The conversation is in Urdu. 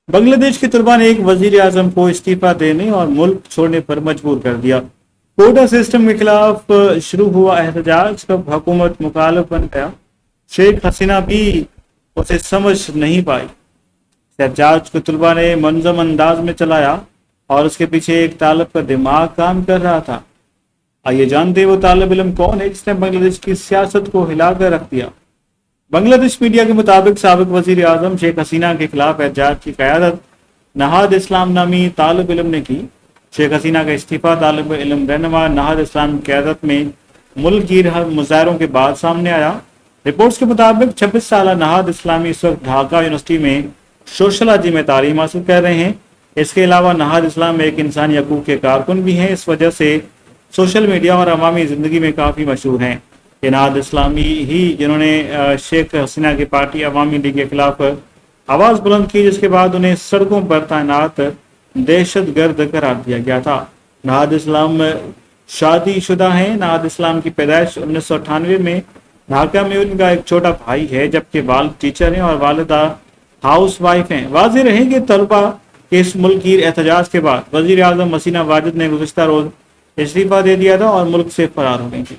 بنگلہ دیش کے طلبا نے ایک وزیر اعظم کو استعفی دینے اور ملک چھوڑنے پر مجبور کر دیا۔ کوٹا سسٹم کے خلاف شروع ہوا احتجاج کب حکومت مخالف بن گیا، شیخ حسینہ بھی اسے سمجھ نہیں پائی۔ احتجاج کو طلبا نے منظم انداز میں چلایا اور اس کے پیچھے ایک طالب کا دماغ کام کر رہا تھا۔ آئیے جانتے ہیں وہ طالب علم کون ہے جس نے بنگلہ دیش کی سیاست کو ہلا کر رکھ دیا۔ بنگلہ دیش میڈیا کے مطابق سابق وزیر اعظم شیخ حسینہ کے خلاف احتجاج کی قیادت نہاد اسلام نامی طالب علم نے کی۔ شیخ حسینہ کا استعفیٰ طالب علم رہنما نہاد اسلام کی قیادت میں ملک گیر مظاہروں کے بعد سامنے آیا۔ رپورٹس کے مطابق 26 سالہ نہاد اسلامی اس وقت ڈھاکہ یونیورسٹی میں سوشالوجی میں تعلیم حاصل کر رہے ہیں۔ اس کے علاوہ نہاد اسلام ایک انسانی حقوق کے کارکن بھی ہیں، اس وجہ سے سوشل میڈیا اور عوامی زندگی میں کافی مشہور ہیں۔ یہ نہاد اسلامی ہی جنہوں نے شیخ حسینہ کی پارٹی عوامی لیگ کے خلاف آواز بلند کی، جس کے بعد انہیں سڑکوں پر تعینات دہشت گرد قرار دیا گیا تھا۔ نہاد اسلام شادی شدہ ہیں۔ نہاد اسلام کی پیدائش 1998 میں ڈھاکہ میں، ان کا ایک چھوٹا بھائی ہے جبکہ والد ٹیچر ہیں اور والدہ ہاؤس وائف ہیں۔ واضح رہے کہ طلبہ کے اس ملک گیر احتجاج کے بعد وزیر اعظم حسینہ واجد نے گزشتہ روز استعفیٰ دے دیا تھا اور ملک سے فرار ہو گئی تھی۔